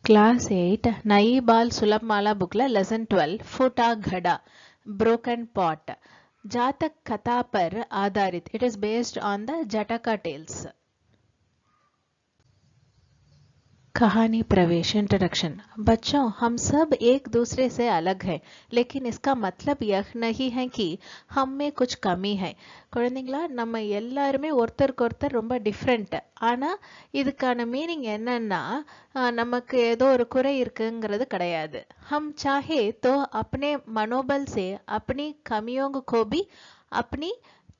Class 8 नई बाल सुलभ माला बुकला लेसन 12 फूटा घड़ा ब्रोकन पॉट जातक कथा पर आधारित. It is based on the Jataka tales. कहानी प्रवेश इंट्रोडक्शन. बच्चों, हम सब एक दूसरे से अलग हैं, लेकिन इसका मतलब यह नहीं है कि हम में कुछ कमी है. குழந்தைங்களா, நம்ம எல்லாருமே ஒருத்தருக்கு ஒருத்தர் ரொம்ப டிஃப்ரெண்ட். ஆனால் இதுக்கான மீனிங் என்னன்னா, நமக்கு ஏதோ ஒரு குறை இருக்குங்கிறது கிடையாது. हम चाहे तो अपने मनोबल से अपनी कमियों को भी अपनी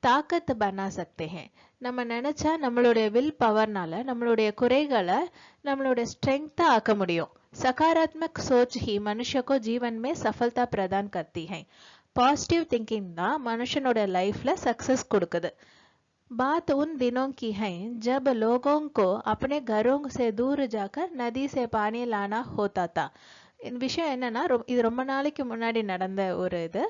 ताकत बना सकते हैं. நம்ம நினைச்சா நம்மளுடைய வில் பவர்னால நம்மளுடைய குறைகளை நம்மளுடைய स्ट्रेंथ आका मुड़ियों. सकारात्मक सोच ही मनुष्य को जीवन में सफलता प्रदान करती है. पॉजिटिव थिंकिंग ना मनुष्यनोட लाइफல सक्सेस கொடுக்குது. बात उन दिनों की है जब लोगों को अपने घरों से दूर जाकर नदी से पानी लाना होता था. இந்த விஷயம் என்னன்னா, இது ரொம்ப நாளைக்கு முன்னாடி நடந்த ஒரு இது.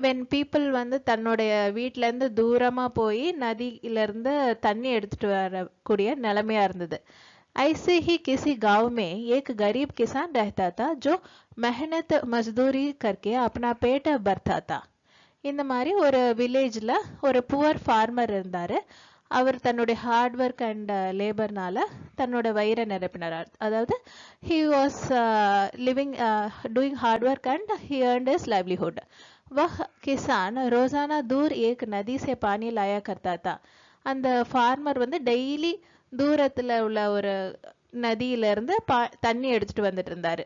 வென் பீப்புள் வந்து தன்னுடைய வீட்டிலேருந்து தூரமாக போய் நதியிலேருந்து தண்ணி எடுத்துட்டு வரக்கூடிய நிலைமையா இருந்தது. ऐसे ही किसी गांव में एक गरीब किसान रहता था जो मेहनत मजदूरी करके अपना पेट भरता था. இந்த மாதிரி ஒரு வில்லேஜில் ஒரு புவர் ஃபார்மர் இருந்தார். அவர் தன்னுடைய ஹார்ட் ஒர்க் அண்ட் லேபர்னால தன்னோட வயிறை நிரப்பினார். அதாவது he was living doing hard work and he earned his livelihood. वह किसान रोजाना दूर एक नदी से पानी लाया करता था. அந்த ஃபார்மர் வந்து டெய்லி தூரத்துல உள்ள ஒரு நதியிலிருந்து தண்ணி எடுத்துட்டு வந்துட்டு இருந்தாரு.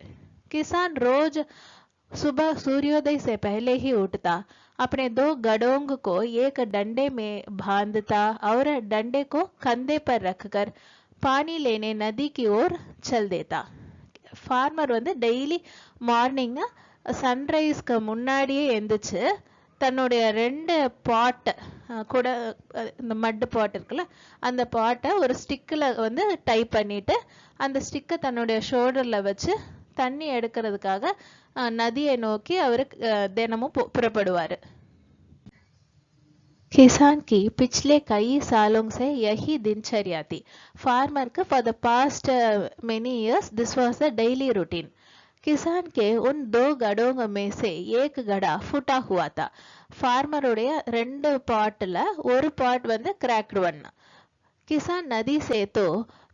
किसान रोज सुबह सूर्योदय से पहले ही उठता, अपने 2 गड़ों को एक डंडे में बांधता और डंडे को कंधे पर रखकर पानी लेने नदी की ओर चल देता. ஃபார்மர் வந்து டெய்லி மார்னிங் சன்ரைஸ்க்கு முன்னாடியே எந்திரிச்சு தன்னுடைய 2 பாட் கூட, இந்த மட் பாட் இருக்குல்ல, அந்த பாட்டை ஒரு ஸ்டிக்கில் வந்து டைப் பண்ணிட்டு அந்த ஸ்டிக்கை தன்னுடைய ஷோல்டரில் வச்சு தண்ணி எடுக்கிறதுக்காக நதியை நோக்கி அவர் தினமும் புறப்படுவார். किसान की पिछले कई सालों से यही दिनचर्या थी. फार्मर का for the past many years this was the daily routine. किसान के उन 2 गड़ों में से एक गड़ा फूटा हुआ था. फार्मरुடைய 2 பாட்ல ஒரு பாட் வந்து கிராக்டு ஒன். किसान नदी से तो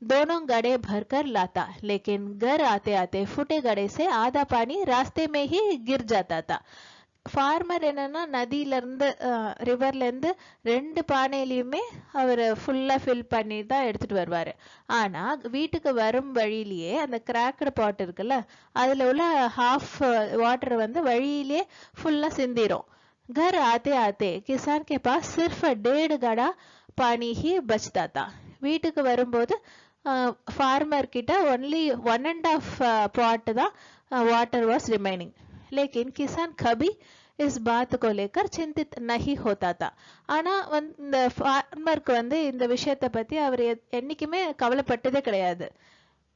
दोनों गड़े भरकर लाता, लेकिन घर आते आते फूटे गड़े से आधा पानी रास्ते में ही गिर जाता था. ஃபார்மர் என்னன்னா, நதியிலேருந்து ரிவர்லேருந்து 2 பானையிலையுமே அவர் ஃபுல்லாக ஃபில் பண்ணி தான் எடுத்துகிட்டு வருவார். ஆனால் வீட்டுக்கு வரும் வழியிலேயே அந்த கிராக்கடு பாட் இருக்குல்ல, அதில் உள்ள ஹாஃப் வாட்டர் வந்து வழியிலே ஃபுல்லாக சிந்திரும். घर आते आते किसान के पास सिर्फ 1.5 गड़ा पानी ही बचता था. வீட்டுக்கு வரும்போது ஃபார்மர் கிட்ட ஒன்லி 1.5 பாட் தான் வாட்டர் வாஸ் ரிமைனிங். लेकिन किसान कभी इस बात को लेकर चिंतित नहीं होता था. ஆனா இந்த ஃபார்மருக்கு வந்து இந்த விஷயத்தை பத்தி அவர் என்னைக்குமே கவலைப்பட்டதே கிடையாது.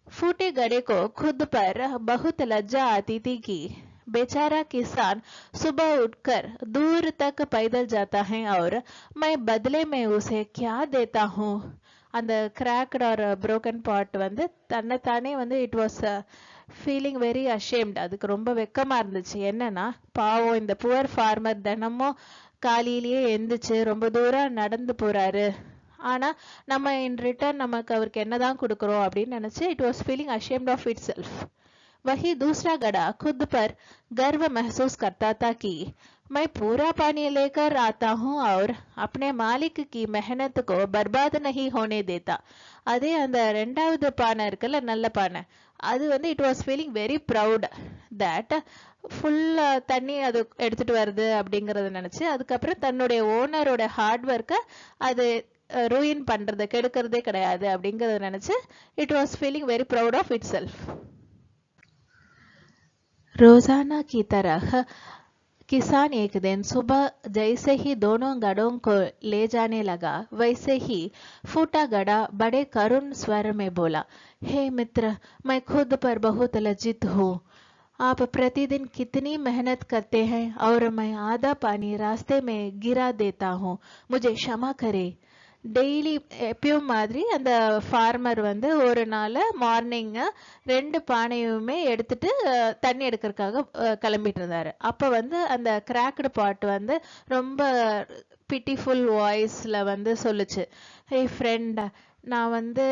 फूटे गड़े को खुद पर बहुत लज्जा आती थी कि बेचारा किसान सुबह उठकर दूर तक पैदल जाता है और मैं बदले में उसे क्या देता हूँ. அந்த கிராக்ட் ஆர் புரோக்கன் பாட் வந்து தன்னைத்தானே வந்து it was feeling very ashamed. அதுக்கு ரொம்ப வெக்கமா இருந்துச்சு. என்னன்னா, பாவம் இந்த புவர் ஃபார்மர் தினமும் காலையிலேயே எந்திரிச்சு ரொம்ப தூரம் நடந்து போறாரு. ஆனா நம்ம இன் ரிட்டர்ன் நமக்கு அவருக்கு என்னதான் கொடுக்குறோம் அப்படின்னு நினைச்சு it was feeling ashamed of itself. वही दूसरा गड़ा खुद पर गर्व महसूस करता था कि मैं पूरा पानी लेकर आता हूँ और अपने मालिक की मेहनत को बर्बाद नहीं होने देता. அதே அந்த 2வது பானை இருக்குல்ல, நல்ல பானை, அது வந்து it was feeling very proud that ஃபுல்லா தண்ணி அது எடுத்துட்டு வருது அப்படிங்கறத நினைச்சு அதுக்கப்புறம் தன்னுடைய ஓனரோட ஹார்ட் ஒர்க்கை அது ரூயின் பண்றது, கெடுக்கிறதே கிடையாது அப்படிங்கறத நினைச்சு it was feeling very proud of itself. रोजाना की तरह किसान एक दिन सुबह जैसे ही दोनों गड़ों को ले जाने लगा, वैसे ही फूटा गड़ा बड़े करुण स्वर में बोला, हे मित्र, मैं खुद पर बहुत लज्जित हूँ. आप प्रतिदिन कितनी मेहनत करते हैं और मैं आधा पानी रास्ते में गिरा देता हूँ. मुझे क्षमा करें. டெய்லி எப்பயும் மாதிரி அந்த ஃபார்மர் வந்து ஒரு நாள் மார்னிங் 2 பானையுமே எடுத்துட்டு தண்ணி எடுக்கிறதுக்காக கிளம்பிட்டு இருந்தாரு. அப்போ வந்து அந்த கிராக்டு பாட் வந்து ரொம்ப பிட்டிஃபுல் வாய்ஸ்ல வந்து சொல்லுச்சு, ஹே ஃப்ரெண்ட், நான் வந்து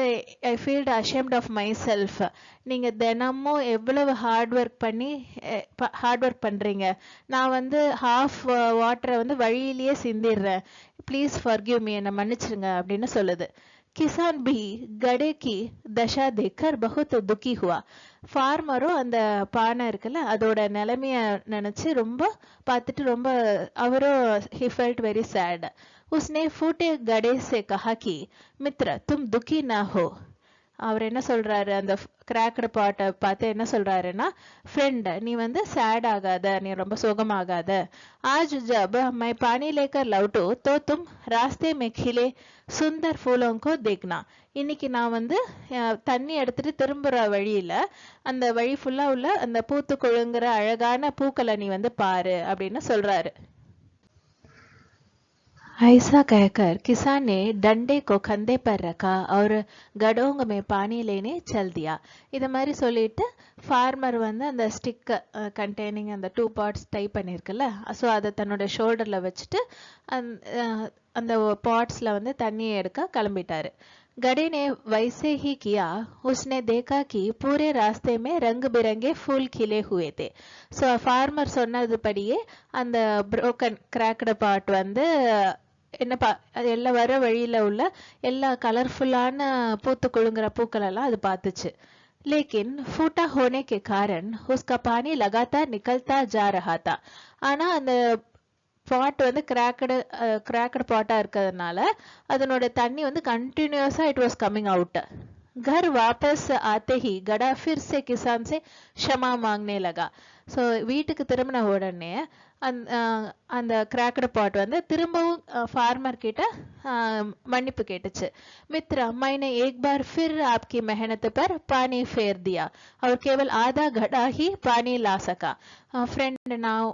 I feel ashamed of myself. நீங்கள் தினமும் எவ்வளவு ஹார்ட் ஒர்க் பண்ணுறீங்க. நான் வந்து ஹாஃப் வாட்டரை வந்து வழியிலேயே சிந்திடுறேன். ப்ளீஸ் ஃபர்கிவ் மீ, என்னை மன்னிச்சிருங்க அப்படின்னு சொல்லுது. கிசான் பி गधे की दशा देखकर बहुत दुखी हुआ. ஃபார்மரும் அந்த பானை இருக்குல்ல அதோட நிலைமைய நினைச்சு ரொம்ப பார்த்துட்டு ரொம்ப அவரும் he felt very sad. उसने फूटे गधे से कहा कि मित्र तुम दुखी ना हो. அவர் என்ன சொல்றாரு, அந்த கிராக்டு பாட்டை பார்த்து என்ன சொல்றாருன்னா, ஃப்ரெண்ட் நீ வந்து சேட் ஆகாத, நீ ரொம்ப சோகமாகாத. आज जब मैं पानी लेकर लौटूं तो तुम रास्ते में खिले सुंदर फूलों को देखना. இன்னைக்கு நான் வந்து தண்ணி எடுத்துட்டு திரும்புற வழியில அந்த வழி ஃபுல்லா உள்ள அந்த பூத்து கொழுங்குற அழகான பூக்களை நீ வந்து பாரு அப்படின்னு சொல்றாரு. ऐसा कहकर किसान ने डंडे को कंधे पर रखा और गडोंग में पानी लेने चल दिया. இது மாதிரி சொல்லிட்டு ஃபார்மர் வந்து அந்த ஸ்டிக் கண்டெய்னிங் அந்த 2 parts டைப் பண்ணியிருக்குல்ல, ஸோ அதை தன்னோட ஷோல்டரில் வச்சுட்டு அந்த பாட்ஸில் வந்து தண்ணியை எடுக்க கிளம்பிட்டாரு. गधे ने वैसे ही किया. उसने देखा कि पूरे रास्ते में रंग बिरंगे फूल खिले हुए थे. ஸோ ஃபார்மர் சொன்னதுபடியே அந்த புரோக்கன் கிராக்டு பாட் வந்து என்னப்பா அது எல்லாம் வர வழியில உள்ள எல்லா கலர்ஃபுல்லான பூத்து குலுங்குற பூக்கள் எல்லாம் அது பார்த்துச்சு. लेकिन फूटा होने के कारण उसका पानी लगातार निकलता जा रहा था. ஆனா அந்த பாட் வந்து கிராக்டு பாட்டா இருக்கிறதுனால அதனோட தண்ணி வந்து கண்டினியூஸா இட் வாஸ் கம்மிங் அவுட். घर वापस आते ही गधा फिर से किसान से क्षमा मांगने लगा. ஸோ வீட்டுக்கு திரும்பின உடனே அந்த கிராக்டு பாட் வந்து திரும்பவும் ஃபார்மர் கிட்ட மன்னிப்பு கேட்டுச்சு. मित्र मैंने एक बार फिर आपकी मेहनत पर पानी फेर दिया और केवल आधा घड़ा ही पानी ला सका. फ्रेंड நான்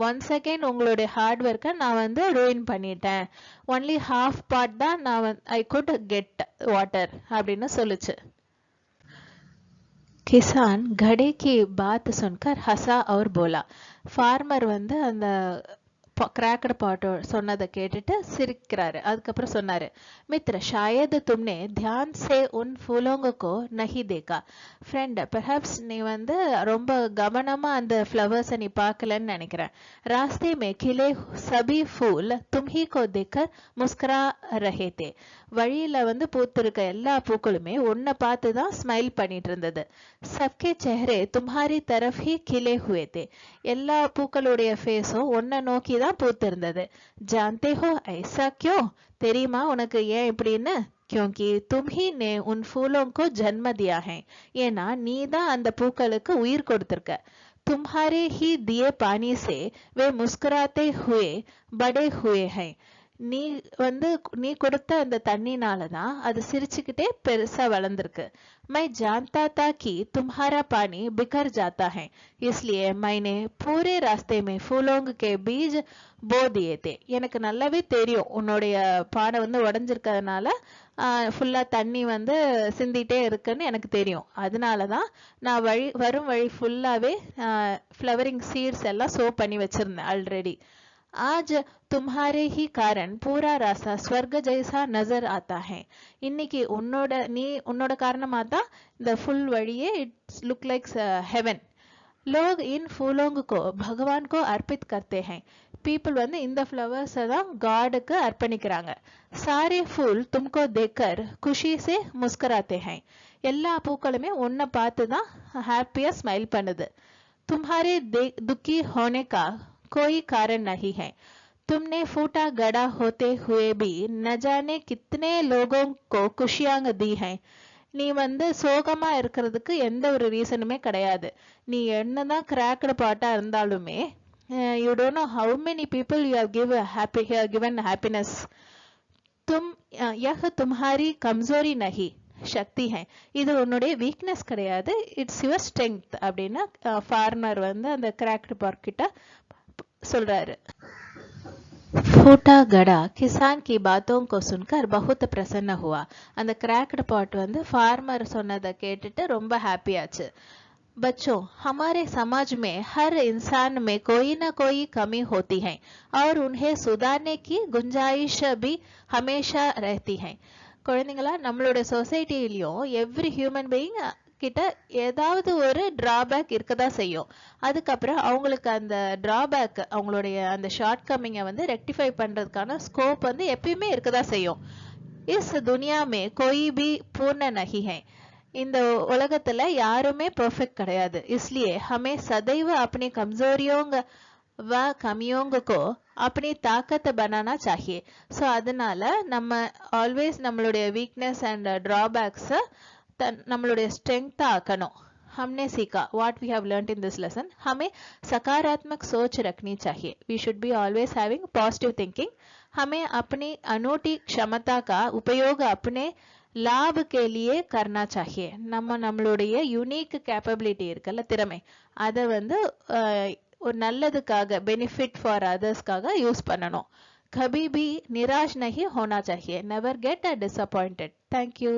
ஒன்ஸ் அகெயின் உங்களுடைய ஹார்ட் ஒர்க்கை நான் வந்து ரூயின் பண்ணிட்டேன். ஒன்லி ஹாஃப் பார்ட் தான் நான் ஐ குட் கெட் வாட்டர் அப்படின்னு சொல்லுச்சு. किसान घड़े की बात सुनकर हंसा और बोला. ஃபார்மர் வந்து அந்த கிராக்டு பாட் சொன்னதை கேட்டுட்டு சிரிக்கிறாரு. அதுக்கப்புறம் சொன்னாரு, मित्र शायद तुमने ध्यान से उन फूलों को नहीं देखा. फ्रेंड perhaps நீ வந்து ரொம்ப கவனமா அந்த ஃப்ளவர்ஸை நீ பார்க்கலன்னு நினைக்கிறேன். रास्ते में खिले सभी फूल तुम ही को देखकर मुस्कुरा रहे थे. வழியில வந்து பூத்திருக்க எல்லா பூக்களுமே உன்னை பார்த்து தான் ஸ்மைல் பண்ணிட்டு இருந்தது. सबके चेहरे तुम्हारी तरफ ही खिले हुए थे. எல்லா பூக்களுடைய ஃபேஸும் உன்னை நோக்கி தான் பூத்திருந்தது. जानते हो ऐसा क्यों? தெரியுமா உனக்கு ஏன் இப்படின்னு? क्योंकि तुम ही ने उन फूलों को जन्म दिया है. ஏன்னா நீ தான் அந்த பூக்களுக்கு உயிர் கொடுத்திருக்க. तुम्हारे ही दिए पानी से वे मुस्कुराते हुए बड़े हुए हैं. நீ கொடுத்த அந்த தண்ணினால தான் அது சிரிச்சுக்கிட்டே பெருசா வளர்ந்திருக்கு. मैं जानता था कि तुम्हारा पानी बिखर जाता है, इसलिए मैंने पूरे रास्ते में फूलों के बीज बो दिए थे. எனக்கு நல்லாவே தெரியும் உன்னுடைய பானை வந்து உடஞ்சிருக்கிறதுனால ஃபுல்லா தண்ணி வந்து சிந்திட்டே இருக்குன்னு எனக்கு தெரியும். அதனாலதான் நான் வரும் வழி ஃபுல்லாவே ஃப்ளவரிங் சீட்ஸ் எல்லாம் சோ பண்ணி வச்சிருந்தேன் ஆல்ரெடி. आज तुम्हारे ही कारण पूरा रास्ता स्वर्ग जैसा नजर आता है. இன்னைக்கு உன்னோட காரணமா தான் இந்த ஃபுல் வழியே இட்ஸ் லுக் லைக் हेवन. लोग इन फूलों को भगवान को अर्पित करते हैं. பீப்புள் வந்து இந்த ஃப்ளவர்ஸை தான் காடுக்கு அர்ப்பணிக்கிறாங்க. सारे फूल तुमको देखकर खुशी से मुस्कुराते हैं. எல்லா பூக்களுமே உன்னை பார்த்து தான் ஹாப்பியா ஸ்மைல் பண்ணுது. तुम्हारे दुखी होने का कोई कारण नहीं है. तुमने फूटा गड़ा होते हुए भी न जाने कितने लोगों को खुशियां दी हैं. நீ வந்து சோகமா இருக்கிறதுக்கு எந்த ஒரு ரீசனுமே கிடையாது. நீ என்னதான் கிராக்டு பாட்டா இருந்தாலுமே you don't know how many people you have given happiness. यह तुम्हारी कमजोरी नहीं சக்தி है. இது உன்னுடைய வீக்னஸ் கிடையாது, இட்ஸ் யுவர் ஸ்ட்ரெங்த் அப்படின்னு ஃபார்மர் வந்து அந்த கிராக்டு பாட் கிட்ட சொல்றாரு. फूटा गड़ा किसान की बातों को सुनकर बहुत प्रसन्न हुआ. அந்த கிராக்டு பாட் வந்து ஃபார்மர் சொன்னதை கேட்டுட்டு ரொம்ப ஹாப்பி ஆச்சு. बच्चों, हमारे समाज में हर इंसान में कोई ना कोई कमी होती है और उन्हें सुधारने की गुंजाइश भी हमेशा रहती है. குழந்தைங்களா, நம்மளோட சொசைட்டிலையும் எவ்ரி ஹியூமன் பீயிங் கிட்ட ஏதாவது ஒரு டிராபேக் இருக்கதான் செய்யும். அதுக்கப்புறம் அவங்களுக்கு அந்த டிராபேக், அவங்களுடைய அந்த ஷார்ட் கம்மிங்கை வந்து ரெக்டிஃபை பண்றதுக்கான ஸ்கோப் வந்து எப்பயுமே இருக்கதான் செய்யும். இஸ் துனியா மே கோயி பி பூர்ண நஹி ஹை. இந்த உலகத்துல யாருமே பெர்ஃபெக்ட் கிடையாது. इसलिए हमें सदैव अपनी कमजोरियों व कमियों को अपनी ताकत बनाना चाहिए. ஸோ அதனால நம்ம ஆல்வேஸ் நம்மளுடைய வீக்னஸ் அண்ட் ட்ராபேக்ஸ் நம்மளுடைய स्ट्रेंथ आकनो. हमने सीखा what we have learnt in this lesson. हमें सकारात्मक सोच रखनी चाहिए. We should be always having positive thinking. हमें अपनी अनूठी क्षमता का उपयोग अपने लाभ के लिए करना चाहिए. நம்ம நம்மளுடைய யூனிக் கேப்பபிலிட்டி இருக்குல்ல, திறமை, அதை வந்து ஒரு நல்லதுக்காக, பெனிஃபிட் ஃபார் அதர்ஸ்க்காக யூஸ் பண்ணணும். कभी भी निराश नहीं होना चाहिए. never get disappointed. thank you.